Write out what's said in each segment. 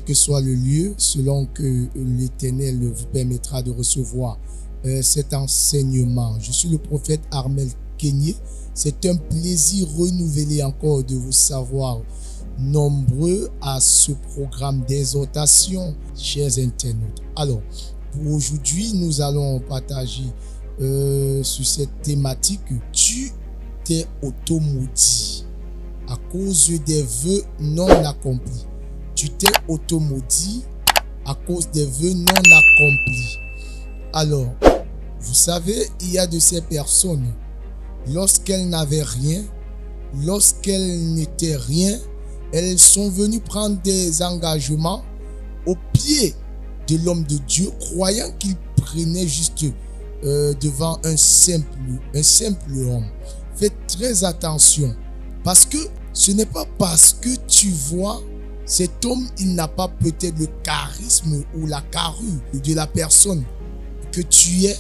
quel que soit le lieu, selon que l'Éternel vous permettra de recevoir cet enseignement. Je suis le prophète Armel Kenyé. C'est un plaisir renouvelé encore de vous savoir nombreux à ce programme d'exhortation, chers internautes. Alors, pour aujourd'hui, nous allons partager sur cette thématique. Tu t'es automaudit à cause des vœux non accomplis. Tu t'es automaudit à cause des vœux non accomplis. Alors, vous savez, il y a de ces personnes, lorsqu'elles n'avaient rien, lorsqu'elles n'étaient rien, elles sont venues prendre des engagements au pied de l'homme de Dieu, croyant qu'il prenait juste devant un simple homme. Faites très attention, parce que ce n'est pas parce que tu vois cet homme, il n'a pas peut-être le charisme ou la carrure de la personne que tu es,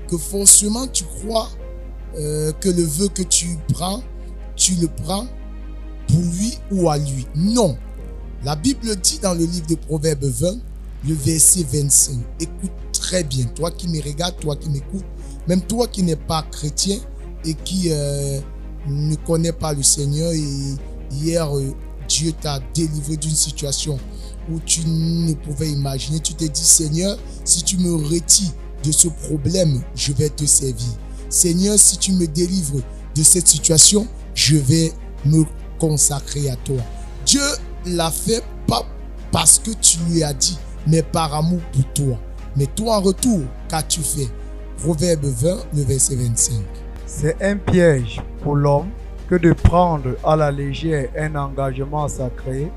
que forcément tu crois que le vœu que tu le prends pour lui ou à lui. Non. La Bible dit dans le livre de Proverbes 20, le verset 25. Écoute très bien, toi qui me regardes, toi qui m'écoutes, même toi qui n'es pas chrétien et qui ne connais pas le Seigneur, et hier Dieu t'a délivré d'une situation où tu ne pouvais imaginer. Tu t'es dit, Seigneur, si tu me retires de ce problème, je vais te servir. Seigneur, si tu me délivres de cette situation, je vais me consacrer à toi. Dieu l'a fait pas parce que tu lui as dit, mais par amour pour toi. Mais toi en retour, qu'as-tu fait? Proverbe 20, le verset 25. C'est un piège pour l'homme que de prendre à la légère un engagement sacré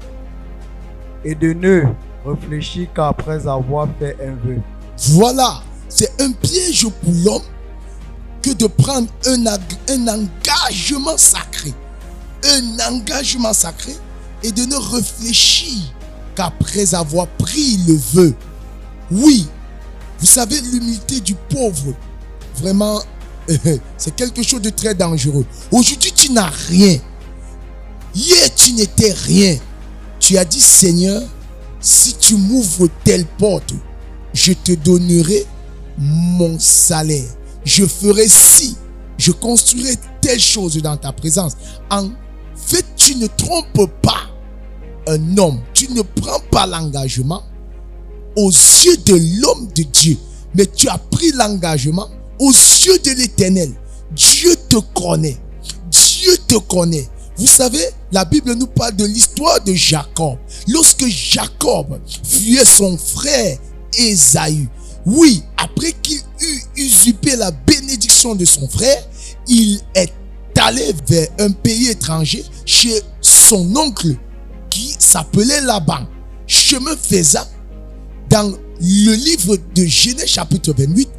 et de ne réfléchir qu'après avoir fait un vœu. Voilà, c'est un piège pour l'homme que de prendre un engagement sacré. Un engagement sacré et de ne réfléchir qu'après avoir pris le vœu. Oui, vous savez, l'humilité du pauvre, vraiment, c'est quelque chose de très dangereux. Aujourd'hui, tu n'as rien. Hier, tu n'étais rien. Tu as dit, Seigneur, si tu m'ouvres telle porte, je te donnerai mon salaire. Je ferai ci. Je construirai telle chose dans ta présence. En fait, tu ne trompes pas un homme. Tu ne prends pas l'engagement aux yeux de l'homme de Dieu. Mais tu as pris l'engagement aux yeux de l'Éternel. Dieu te connaît. Dieu te connaît. Vous savez, la Bible nous parle de l'histoire de Jacob. Lorsque Jacob fuyait son frère Ésaü, oui, après qu'il eut usurpé la bénédiction de son frère, il est allé vers un pays étranger chez son oncle qui s'appelait Laban. Chemin faisant, dans le livre de Genèse chapitre 28,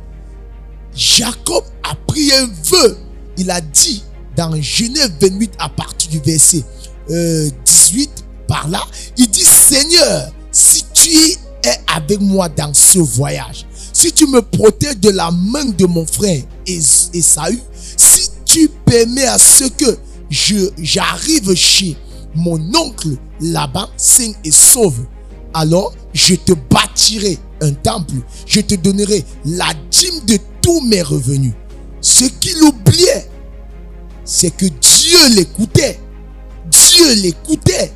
Jacob a pris un vœu. Il a dit dans Genèse 28 à partir du verset 18 par là, il dit, Seigneur, si tu es avec moi dans ce voyage, si tu me protèges de la main de mon frère Ésaü, si tu permets à ce que j'arrive chez mon oncle Laban, sain et sauve, alors je te bâtirai un temple, je te donnerai la dîme de tous mes revenus. Ce qu'il oubliait, c'est que Dieu l'écoutait. Dieu l'écoutait.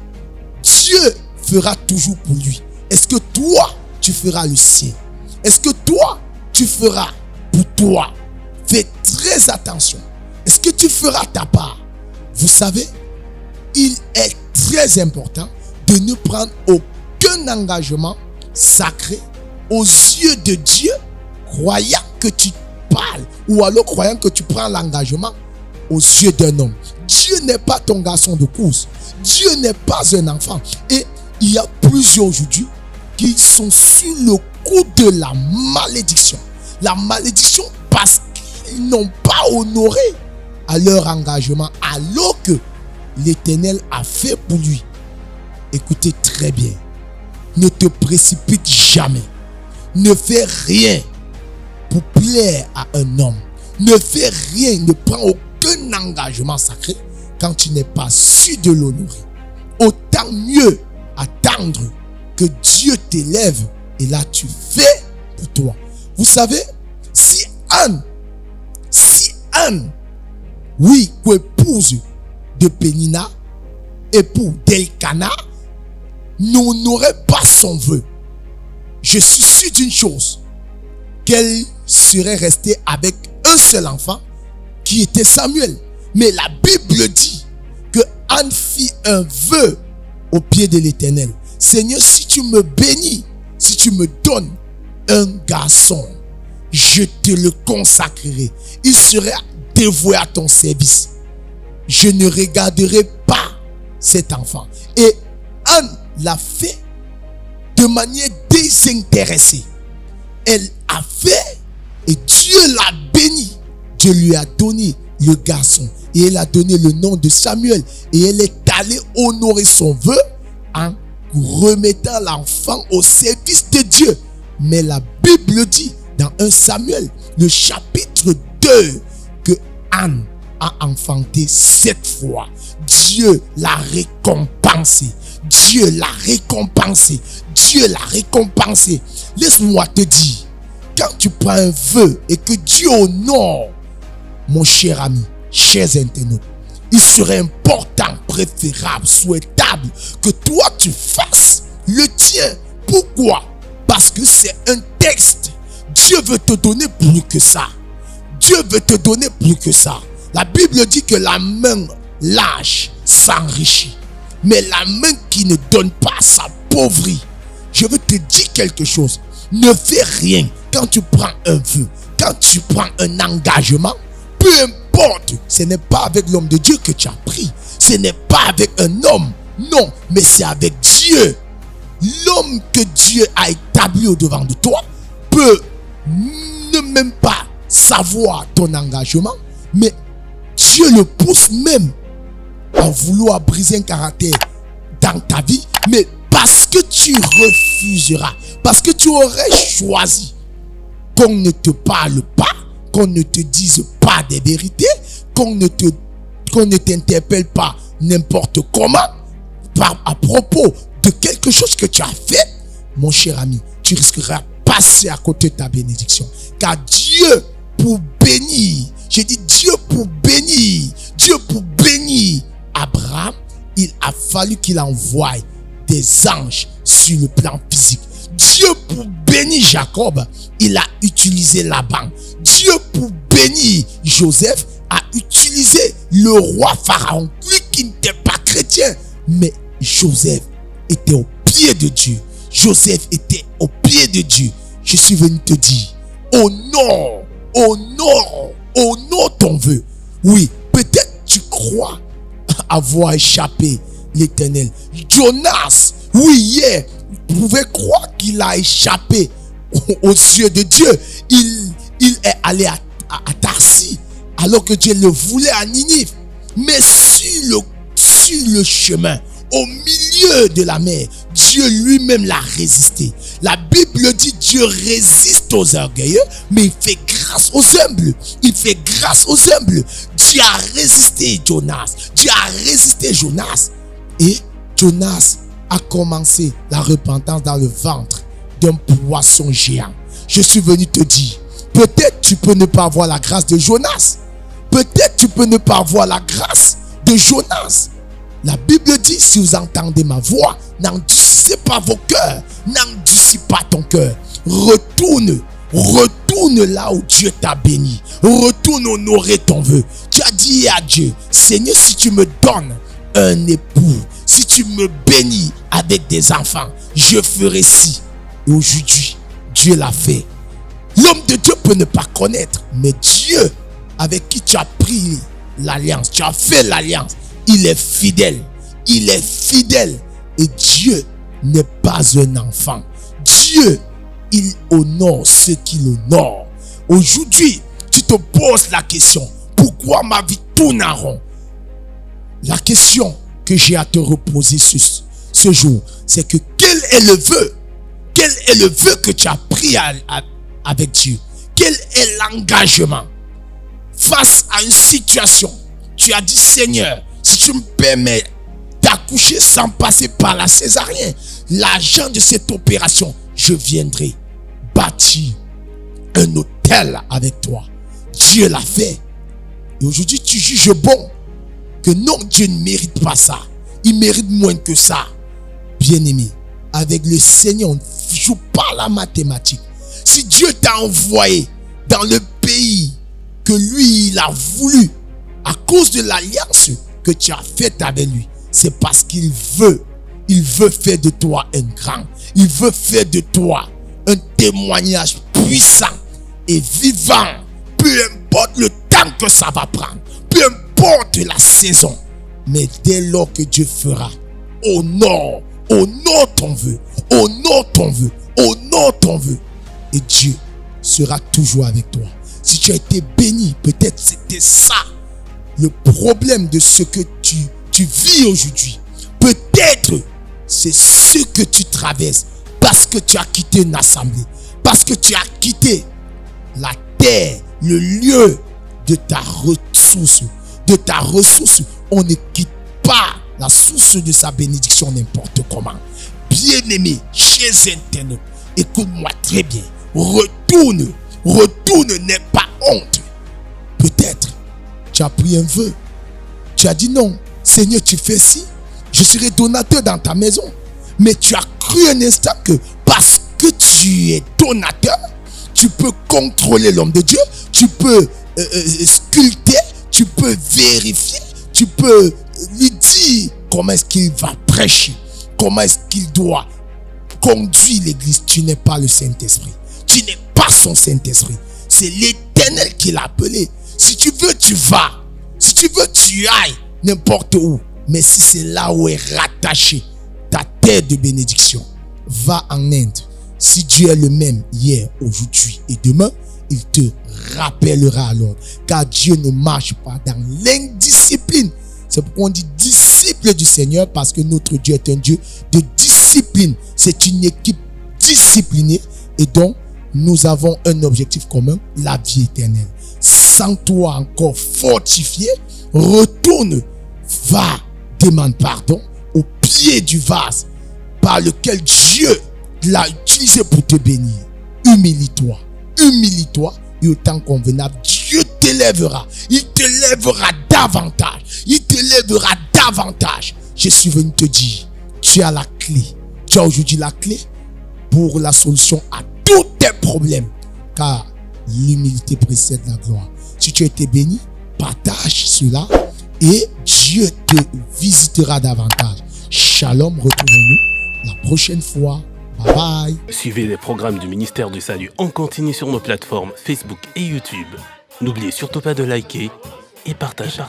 Dieu fera toujours pour lui. Est-ce que toi, tu feras le sien? Est-ce que toi, tu feras pour toi? Fais très attention. Est-ce que tu feras ta part? Vous savez, il est très important de ne prendre aucun engagement sacré aux yeux de Dieu, croyant que tu parles, ou alors croyant que tu prends l'engagement aux yeux d'un homme. Dieu n'est pas ton garçon de course. Dieu n'est pas un enfant. Et il y a plusieurs aujourd'hui qui sont sous le coup de la malédiction. La malédiction parce qu'ils n'ont pas honoré à leur engagement alors que l'Éternel a fait pour lui. Écoutez très bien. Ne te précipite jamais. Ne fais rien pour plaire à un homme. Ne fais rien, ne prends aucun engagement sacré quand tu n'es pas sûr de l'honorer. Autant mieux attendre que Dieu t'élève et là tu fais pour toi. Vous savez, si Anne, oui, épouse de Pénina, époux d'Elkana, n'honorait pas son vœu, je suis sûr d'une chose, qu'elle serait restée avec un seul enfant qui était Samuel. Mais la Bible dit que Anne fit un vœu au pied de l'Éternel. Seigneur, si tu me bénis, si tu me donnes un garçon, je te le consacrerai. Il sera dévoué à ton service. Je ne regarderai pas cet enfant. Et Anne l'a fait de manière désintéressée. Elle a fait et Dieu l'a béni. Dieu lui a donné le garçon et elle a donné le nom de Samuel. Et elle est allée honorer son vœu en remettant l'enfant au service de Dieu. Mais la Bible dit dans 1 Samuel, le chapitre 2, que Anne a enfanté 7 fois. Dieu l'a récompensé. Dieu l'a récompensé. Dieu l'a récompensé. Laisse-moi te dire, quand tu prends un vœu et que Dieu honore, mon cher ami, chers internautes, il serait important, préférable, souhaitable que toi tu fasses le tien. Pourquoi? Parce que c'est un texte. Dieu veut te donner plus que ça. Dieu veut te donner plus que ça. La Bible dit que la main lâche s'enrichit, mais la main qui ne donne pas s'appauvrit. Je veux te dire quelque chose. Ne fais rien quand tu prends un vœu, quand tu prends un engagement. Peu importe, ce n'est pas avec l'homme de Dieu que tu as pris. Ce n'est pas avec un homme. Non, mais c'est avec Dieu. L'homme que Dieu a établi au-devant de toi peut ne même pas savoir ton engagement, mais Dieu le pousse même à vouloir briser un caractère dans ta vie, mais parce que tu refuseras, parce que tu aurais choisi qu'on ne te parle pas, qu'on ne te dise pas des vérités, qu'on ne t'interpelle pas n'importe comment à propos de quelque chose que tu as fait, mon cher ami, tu risqueras de passer à côté de ta bénédiction. Car Dieu, pour bénir, j'ai dit Dieu pour bénir Abraham, il a fallu qu'il envoie des anges sur le plan physique. Dieu pour bénir Jacob, il a utilisé Laban. Dieu pour bénir Joseph a utilisé le roi Pharaon, lui qui n'était pas chrétien, mais Joseph était au pied de Dieu. Joseph était au pied de Dieu. Je suis venu te dire, honore ton vœu. Oui, peut-être tu crois avoir échappé l'Éternel. Jonas, oui, hier, vous pouvez croire qu'il a échappé aux yeux de Dieu. Il est allé à Tarsis alors que Dieu le voulait à Ninive. Mais sur le chemin, au milieu de la mer, Dieu lui-même l'a résisté. La Bible dit Dieu résiste aux orgueilleux, mais il fait grâce aux humbles. Il fait grâce aux humbles. Dieu a résisté Jonas. Dieu a résisté Jonas. Et Jonas a commencé la repentance dans le ventre d'un poisson géant. Je suis venu te dire, peut-être tu peux ne pas avoir la grâce de Jonas. Peut-être tu peux ne pas avoir la grâce de Jonas. La Bible dit, si vous entendez ma voix, n'endurcissez pas vos cœurs, n'endurcis pas ton cœur. Retourne là où Dieu t'a béni. Retourne honorer ton vœu. Tu as dit à Dieu, Seigneur, si tu me donnes un époux, si tu me bénis avec des enfants, je ferai ci. Et aujourd'hui, Dieu l'a fait. L'homme de Dieu peut ne pas connaître, mais Dieu avec qui tu as pris l'alliance, tu as fait l'alliance, il est fidèle. Il est fidèle. Et Dieu n'est pas un enfant. Dieu, il honore ceux qu'il honore. Aujourd'hui, tu te poses la question, pourquoi ma vie tourne en rond? La question que j'ai à te reposer ce jour, c'est que quel est le vœu? Quel est le vœu que tu as pris avec Dieu? Quel est l'engagement? Face à une situation, tu as dit, Seigneur, si tu me permets d'accoucher sans passer par la césarienne, l'argent de cette opération, je viendrai bâtir un hôtel avec toi. Dieu l'a fait. Et aujourd'hui, tu juges bon que non, Dieu ne mérite pas ça. Il mérite moins que ça. Bien-aimé, avec le Seigneur, on ne joue pas la mathématique. Si Dieu t'a envoyé dans le pays que lui, il a voulu, à cause de l'alliance que tu as faite avec lui, c'est parce qu'il veut. Il veut faire de toi un grand. Il veut faire de toi un témoignage puissant et vivant. Peu importe le temps que ça va prendre. Peu importe la saison. Mais dès lors que Dieu fera, honore ton vœu. Honore ton vœu. Honore ton vœu. Et Dieu sera toujours avec toi. Si tu as été béni, peut-être c'était ça le problème de ce que tu vis aujourd'hui. Peut-être c'est ce que tu traverses parce que tu as quitté une assemblée, parce que tu as quitté la terre, le lieu de ta ressource. On ne quitte pas la source de sa bénédiction n'importe comment. Bien-aimé, chers internautes, écoute-moi très bien. Retourne, n'aie pas honte. Peut-être tu as pris un vœu. Tu as dit non, Seigneur, tu fais ci, je serai donateur dans ta maison. Mais tu as cru un instant que parce que tu es donateur, tu peux contrôler l'homme de Dieu, tu peux sculpter, tu peux vérifier, tu peux lui dire comment est-ce qu'il va prêcher, comment est-ce qu'il doit conduire l'église. Tu n'es pas le Saint-Esprit. Tu n'es pas son Saint-Esprit. C'est l'Éternel qui l'a appelé. Si tu veux, tu vas. Si tu veux, tu ailles n'importe où. Mais si c'est là où est rattaché ta terre de bénédiction, va en Inde. Si Dieu est le même hier, aujourd'hui et demain, il te rappellera alors. Car Dieu ne marche pas dans l'indiscipline. C'est pourquoi on dit disciple du Seigneur, parce que notre Dieu est un Dieu de discipline. C'est une équipe disciplinée et donc nous avons un objectif commun, la vie éternelle. Sens-toi encore fortifié, retourne, va, demande pardon au pied du vase par lequel Dieu l'a utilisé pour te bénir. Humilie-toi et au temps convenable, Dieu t'élèvera. Il t'élèvera davantage. Je suis venu te dire, tu as la clé. Tu as aujourd'hui la clé pour la solution à tous tes problèmes. Car l'humilité précède la gloire. Si tu as été béni, partage cela et Dieu te visitera davantage. Shalom, retrouvons-nous la prochaine fois. Bye bye. Suivez les programmes du ministère du Salut en continu sur nos plateformes Facebook et YouTube. N'oubliez surtout pas de liker et partager.